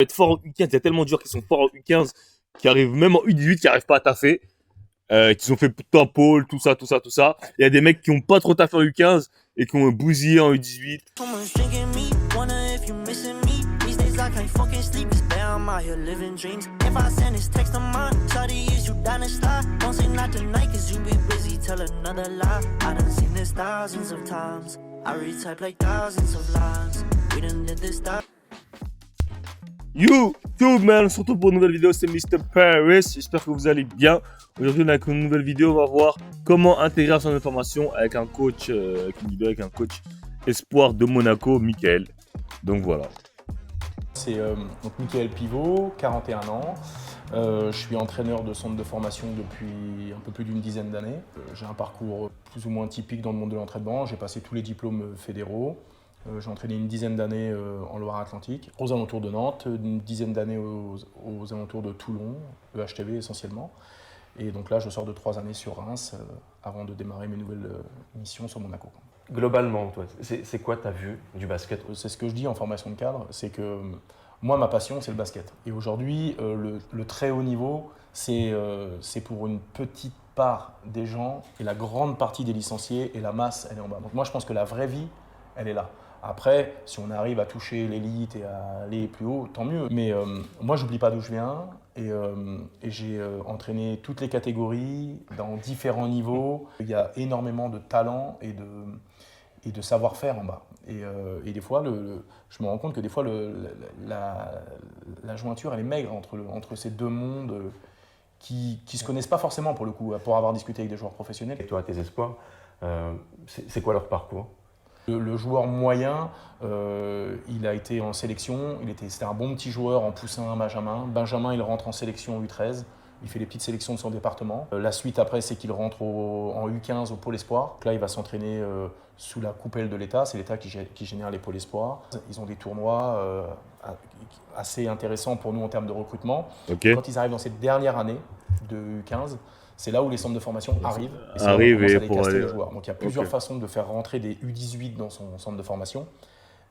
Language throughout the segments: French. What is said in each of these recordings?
Être fort en U15, il y a tellement de joueurs qui sont forts en U15, qui arrivent même en U18, qui n'arrivent pas à taffer, qui ont fait tout un pôle, tout ça. Il y a des mecs qui n'ont pas trop taffé en U15 et qui ont bousillé en U18. YouTube man, surtout pour une nouvelle vidéo, c'est Mr. Paris, j'espère que vous allez bien. Aujourd'hui on est avec une nouvelle vidéo, on va voir comment intégrer son information avec un coach, avec un coach espoir de Monaco, Michael. Donc voilà. C'est donc Michael Pivot, 41 ans. Je suis entraîneur de centre de formation depuis un peu plus d'une dizaine d'années. J'ai un parcours plus ou moins typique dans le monde de l'entraînement. J'ai passé tous les diplômes fédéraux. J'ai entraîné une dizaine d'années en Loire-Atlantique, aux alentours de Nantes, une dizaine d'années aux alentours de Toulon, EHTV essentiellement. Et donc là, je sors de 3 années sur Reims avant de démarrer mes nouvelles missions sur Monaco. Globalement, toi, c'est quoi ta vue du basket? C'est ce que je dis en formation de cadre, c'est que moi, ma passion, c'est le basket. Et aujourd'hui, le très haut niveau, c'est pour une petite part des gens, et la grande partie des licenciés, et la masse, elle est en bas. Donc moi, je pense que la vraie vie, elle est là. Après, si on arrive à toucher l'élite et à aller plus haut, tant mieux. Mais moi, je n'oublie pas d'où je viens et j'ai entraîné toutes les catégories dans différents niveaux. Il y a énormément de talent et de savoir-faire en bas. Et des fois, je me rends compte que des fois, la jointure, elle est maigre entre ces deux mondes qui ne se connaissent pas forcément pour le coup, pour avoir discuté avec des joueurs professionnels. Et toi, tes espoirs, c'est quoi leur parcours? Le joueur moyen, il a été en sélection, c'était un bon petit joueur en poussin Benjamin. Benjamin, il rentre en sélection U13, il fait les petites sélections de son département. La suite après, c'est qu'il rentre en U15 au pôle espoir. Là, il va s'entraîner sous la coupelle de l'État, c'est l'État qui génère les pôles espoirs. Ils ont des tournois assez intéressants pour nous en termes de recrutement. Okay. Quand ils arrivent dans cette dernière année de U15, c'est là où les centres de formation arrivent et pour caster les joueurs. Donc il y a plusieurs façons de faire rentrer des U18 dans son centre de formation.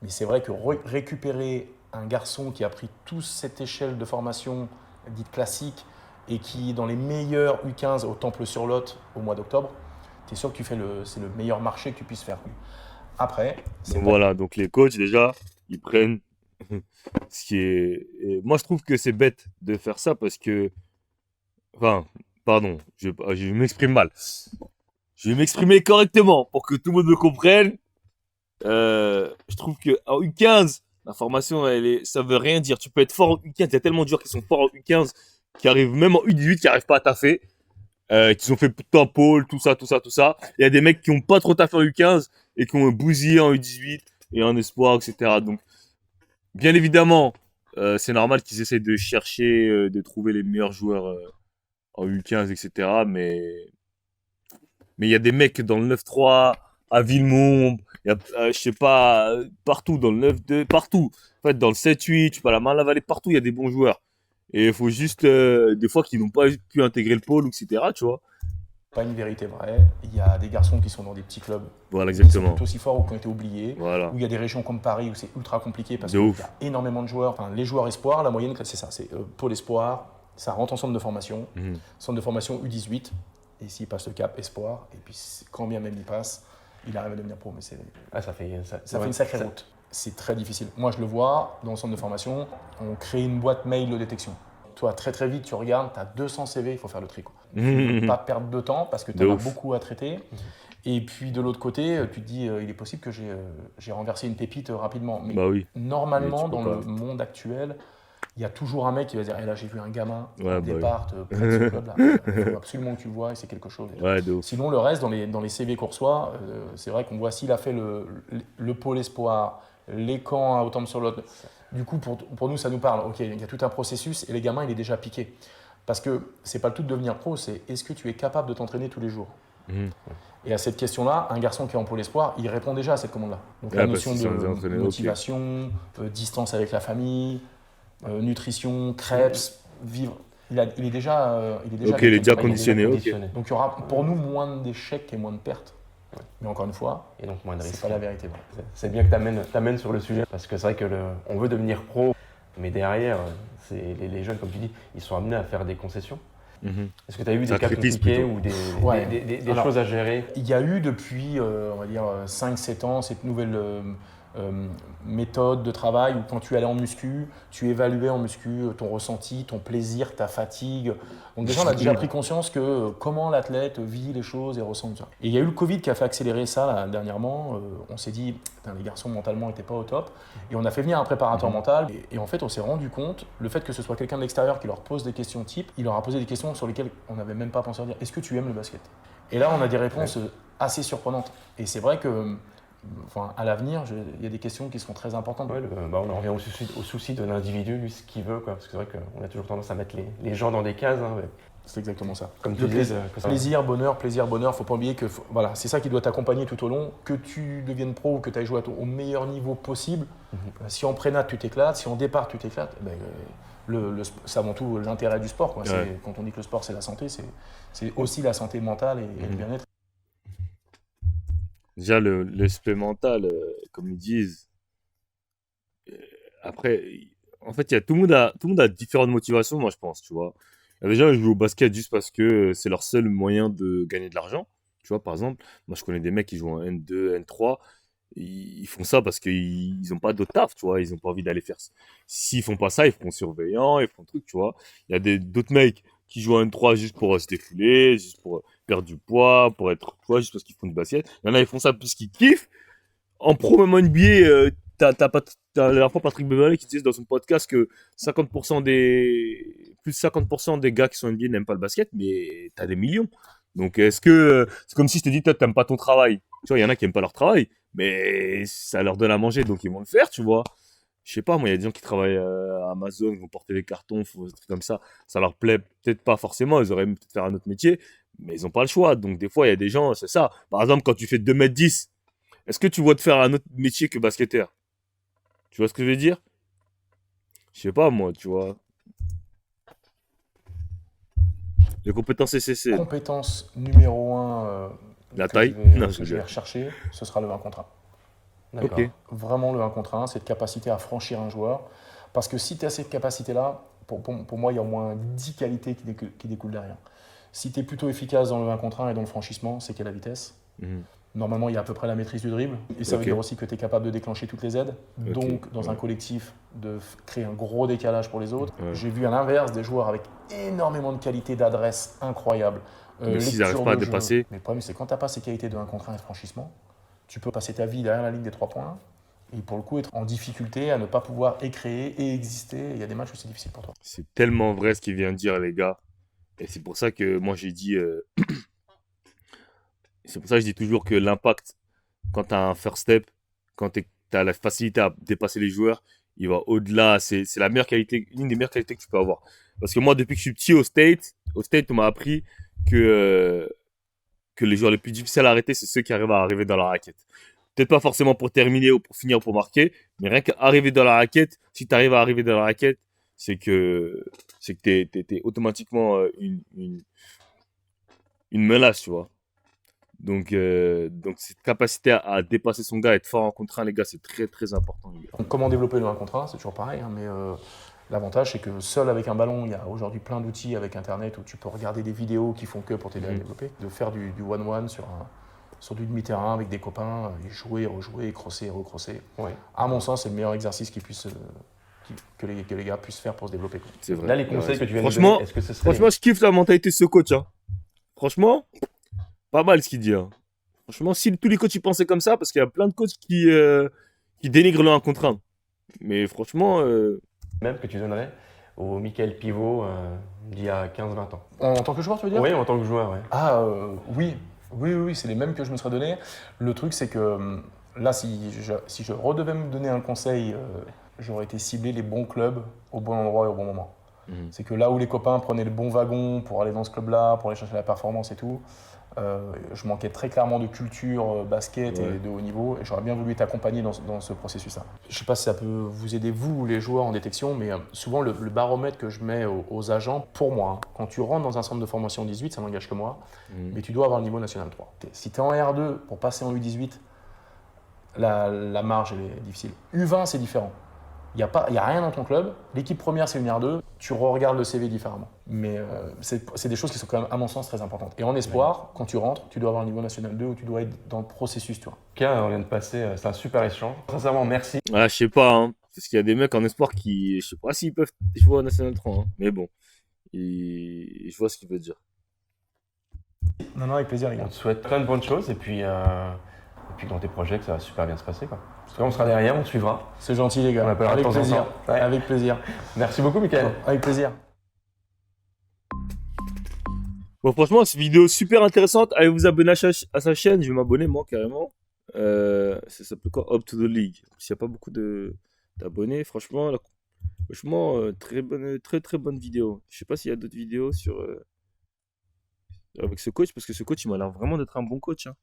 Mais c'est vrai que récupérer un garçon qui a pris toute cette échelle de formation dite classique et qui est dans les meilleurs U15 au Temple-sur-Lot au mois d'octobre, tu es sûr que c'est le meilleur marché que tu puisses faire. Après, voilà, donc les coachs déjà, ils prennent ce qui est... Et moi je trouve que c'est bête de faire ça parce que... Enfin... Pardon, je m'exprime mal. Je vais m'exprimer correctement pour que tout le monde me comprenne. Je trouve qu'en U15, la formation, ça veut rien dire. Tu peux être fort en U15. Il y a tellement de joueurs qui sont forts en U15 qui arrivent même en U18, qui n'arrivent pas à taffer, qui ont fait tout un pôle, tout ça. Il y a des mecs qui n'ont pas trop taffé en U15 et qui ont bousillé en U18 et en espoir, etc. Donc, bien évidemment, c'est normal qu'ils essayent de chercher, de trouver les meilleurs joueurs en U15, etc. Mais il y a des mecs dans le 9-3, à Villemont, il y a, je sais pas, partout, dans le 9-2, partout. En fait, dans le 7-8, tu peux à la Marne-la-Vallée, partout, il y a des bons joueurs. Et il faut juste, des fois, qu'ils n'ont pas pu intégrer le pôle, etc., tu vois. Pas une vérité vraie. Il y a des garçons qui sont dans des petits clubs. Voilà, exactement. Qui sont aussi forts ou qui ont été oubliés. Voilà. Où il y a des régions comme Paris où c'est ultra compliqué parce qu'il y a énormément de joueurs. Enfin, les joueurs espoirs, la moyenne, c'est ça. C'est pôle espoir. Ça rentre en centre de formation, centre de formation U18, et s'il passe le cap, espoir, et puis quand bien même il passe, il arrive à devenir pro. Mais ça fait une sacrée route. C'est très difficile. Moi, je le vois, dans le centre de formation, on crée une boîte mail de détection. Toi, très vite, tu regardes, tu as 200 CV, il faut faire le tri. Il ne faut pas perdre de temps parce que tu en as beaucoup à traiter. Et puis de l'autre côté, tu te dis, il est possible que j'ai renversé une pépite rapidement. Mais normalement, dans le monde actuel, il y a toujours un mec qui va dire là j'ai vu un gamin au départ près de ce club là, il faut absolument que tu le vois et c'est quelque chose. Sinon le reste dans les CV qu'on reçoit, c'est vrai qu'on voit s'il a fait le pôle espoir, les camps au Temple-sur-Lot. Du coup pour nous ça nous parle, ok, il y a tout un processus et les gamins il est déjà piqué. Parce que c'est pas le tout de devenir pro, c'est est-ce que tu es capable de t'entraîner tous les jours. Et à cette question-là, un garçon qui est en pôle espoir, il répond déjà à cette commande-là. Donc la notion de motivation, distance avec la famille, nutrition, crêpes, vivre. Il est déjà il est déjà conditionné. Donc il y aura pour nous moins d'échecs et moins de pertes. Mais encore une fois, et donc moins de risques. C'est pas la vérité. C'est bien que tu amènes sur le sujet parce que c'est vrai que on veut devenir pro, Mais derrière, les jeunes, comme tu dis, ils sont amenés à faire des concessions. Est-ce que tu as eu des cas Sacrifice compliqués plutôt. ou des Alors, choses à gérer? Il y a eu depuis, on va dire, 5-7 ans, cette nouvelle méthode de travail où quand tu allais en muscu, tu évaluais en muscu ton ressenti, ton plaisir, ta fatigue. Donc déjà, on a déjà pris conscience que comment l'athlète vit les choses et ressent ça. Et il y a eu le Covid qui a fait accélérer ça là, dernièrement. On s'est dit, putain, les garçons mentalement n'étaient pas au top. Et on a fait venir un préparateur mental. Et en fait, on s'est rendu compte, le fait que ce soit quelqu'un de l'extérieur qui leur pose des questions type, il leur a posé des questions sur lesquelles on n'avait même pas pensé à dire, est-ce que tu aimes le basket? Et là, on a des réponses assez surprenantes. Et c'est vrai que à l'avenir, il y a des questions qui seront très importantes. Ouais, on en revient au souci de l'individu, lui, ce qu'il veut. Quoi. Parce que c'est vrai qu'on a toujours tendance à mettre les gens dans des cases. Hein, c'est exactement ça. Comme tu disais, plaisir, bonheur, faut pas oublier que voilà, c'est ça qui doit t'accompagner tout au long. Que tu deviennes pro ou que tu ailles jouer au meilleur niveau possible, si en prénat tu t'éclates, si en départ tu t'éclates, c'est avant tout l'intérêt du sport. Quoi. Ouais. Quand on dit que le sport c'est la santé, c'est aussi la santé mentale et le bien-être. Déjà, l'aspect mental, comme ils disent. Après, en fait, tout le monde a différentes motivations, moi, je pense, tu vois. Il y a des gens qui jouent au basket juste parce que c'est leur seul moyen de gagner de l'argent. Tu vois, par exemple, moi, je connais des mecs qui jouent en N2, N3. Ils font ça parce qu'ils n'ont pas d'autre taf, tu vois. Ils n'ont pas envie d'aller faire. S'ils font pas ça, ils feront surveillant, ils feront truc, tu vois. Il y a d'autres mecs qui jouent en N3 juste pour se défouler, juste pour perdre du poids, pour être, tu vois, juste parce qu'ils font du basket. Il y en a, ils font ça parce qu'ils kiffent. En pro, même en NBA, t'as la dernière fois Patrick Beverley qui disait dans son podcast que 50% plus de 50% des gars qui sont NBA n'aiment pas le basket, mais t'as des millions. Donc, est-ce que c'est comme si je te dis, toi, t'aimes pas ton travail. Tu vois, il y en a qui aiment pas leur travail, mais ça leur donne à manger, donc ils vont le faire, tu vois. Je sais pas, moi, il y a des gens qui travaillent à Amazon, qui vont porter des cartons, des trucs comme ça. Ça leur plaît peut-être pas forcément, ils auraient aimé peut-être faire un autre métier, mais ils ont pas le choix. Donc, des fois, il y a des gens, c'est ça. Par exemple, quand tu fais 2m10, est-ce que tu vois te faire un autre métier que basketteur? Tu vois ce que je veux dire? Je sais pas, moi, tu vois. Les compétences SCC. Compétence numéro 1 La que taille? Non, je vais rechercher, ce sera le 1 contre 1. D'accord. Ok. Vraiment le 1 contre 1, cette capacité à franchir un joueur. Parce que si tu as cette capacité-là, pour moi, il y a au moins 10 qualités qui découlent derrière. Si tu es plutôt efficace dans le 1 contre 1 et dans le franchissement, c'est qu'il y a la vitesse. Normalement, il y a à peu près la maîtrise du dribble. Et ça veut dire aussi que tu es capable de déclencher toutes les aides. Donc, dans un collectif, de créer un gros décalage pour les autres. J'ai vu à l'inverse des joueurs avec énormément de qualités d'adresse incroyables. Mais s'ils n'arrivent pas à dépasser. Mais le problème, c'est quand tu n'as pas ces qualités de 1 contre 1 et de franchissement, tu peux passer ta vie derrière la ligne des 3 points et pour le coup être en difficulté à ne pas pouvoir créer et exister. Il y a des matchs où c'est difficile pour toi. C'est tellement vrai ce qu'il vient de dire, les gars. Et c'est pour ça que moi, j'ai dit. C'est pour ça que je dis toujours que l'impact, quand tu as un first step, quand tu as la facilité à dépasser les joueurs, il va au-delà. C'est la meilleure qualité, l'une des meilleures qualités que tu peux avoir. Parce que moi, depuis que je suis petit au State, on m'a appris que les joueurs les plus difficiles à arrêter, c'est ceux qui arrivent à arriver dans la raquette. Peut-être pas forcément pour terminer ou pour finir ou pour marquer, mais rien qu'arriver dans la raquette, si tu arrives à arriver dans la raquette, c'est que t'es automatiquement une menace, tu vois. Donc cette capacité à dépasser son gars, à être fort en contre 1, les gars, c'est très très important, les gars. Donc, comment développer le 1 contre 1, c'est toujours pareil, hein, mais l'avantage c'est que seul avec un ballon, il y a aujourd'hui plein d'outils avec internet où tu peux regarder des vidéos qui font que pour t'aider à développer. De faire du one-one sur du demi-terrain avec des copains, et jouer, rejouer, crosser, recrosser. Ouais. À mon sens, c'est le meilleur exercice que les gars puissent faire pour se développer. C'est vrai. Là, les conseils que tu viens de Franchement, donner, est-ce que ce serait... franchement, je kiffe la mentalité de ce coach. Hein. Franchement, pas mal ce qu'il dit. Hein. Franchement, si tous les coachs y pensaient comme ça, parce qu'il y a plein de coachs qui dénigrent le 1 contre 1. Mais franchement... Même que tu donnerais au Michael Pivot d'il y a 15-20 ans. En tant que joueur, tu veux dire? Oui, en tant que joueur, ouais. Ah, oui, c'est les mêmes que je me serais donné. Le truc, c'est que là, si je redevais me donner un conseil, j'aurais été cibler les bons clubs au bon endroit et au bon moment. C'est que là où les copains prenaient le bon wagon pour aller dans ce club-là, pour aller chercher la performance et tout, je manquais très clairement de culture basket et de haut niveau, et j'aurais bien voulu t'accompagner dans ce processus-là. Je ne sais pas si ça peut vous aider, vous, les joueurs en détection, mais souvent le baromètre que je mets aux agents, pour moi, quand tu rentres dans un centre de formation 18, ça n'engage que moi, mais tu dois avoir le niveau national 3. Si tu es en R2 pour passer en U18, la marge elle est difficile. U20, c'est différent. Il n'y a rien dans ton club. L'équipe première, c'est une R2. Tu regardes le CV différemment. Mais c'est des choses qui sont quand même, à mon sens, très importantes. Et en espoir, quand tu rentres, tu dois avoir un niveau national 2 ou tu dois être dans le processus. Tu vois. Ok, on vient de passer, c'est un super échange. Sincèrement, merci. Ah, je sais pas, hein. Parce qu'il y a des mecs en espoir qui, je sais pas s'ils peuvent jouer au National 3, hein. Mais bon, je vois ce qu'il veut dire. Non, avec plaisir, les On gars. te souhaite plein de bonnes choses et puis dans tes projets, que ça va super bien se passer, quoi. En tout cas, on sera derrière, on te suivra. C'est gentil, les gars. On appellera Avec de temps en plaisir. temps. Ouais. Avec plaisir. Merci beaucoup, Mickaël. Avec plaisir. Bon, franchement, cette vidéo super intéressante. Allez vous abonner à sa chaîne. Je vais m'abonner, moi, carrément. Ça s'appelle quoi? Up to the League. S'il n'y a pas beaucoup d'abonnés, franchement, très très bonne vidéo. Je sais pas s'il y a d'autres vidéos avec ce coach, parce que ce coach, il m'a l'air vraiment d'être un bon coach, hein.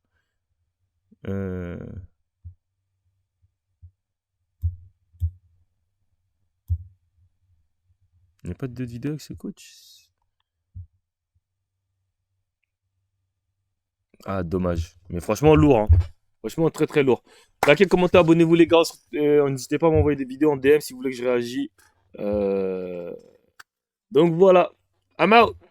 Il n'y a pas d'autres vidéos avec ce coach. Ah, dommage. Mais franchement, lourd, hein. Franchement, très très lourd. Likez, commentez, abonnez-vous les gars. N'hésitez pas à m'envoyer des vidéos en DM si vous voulez que je réagisse. Donc voilà. I'm out.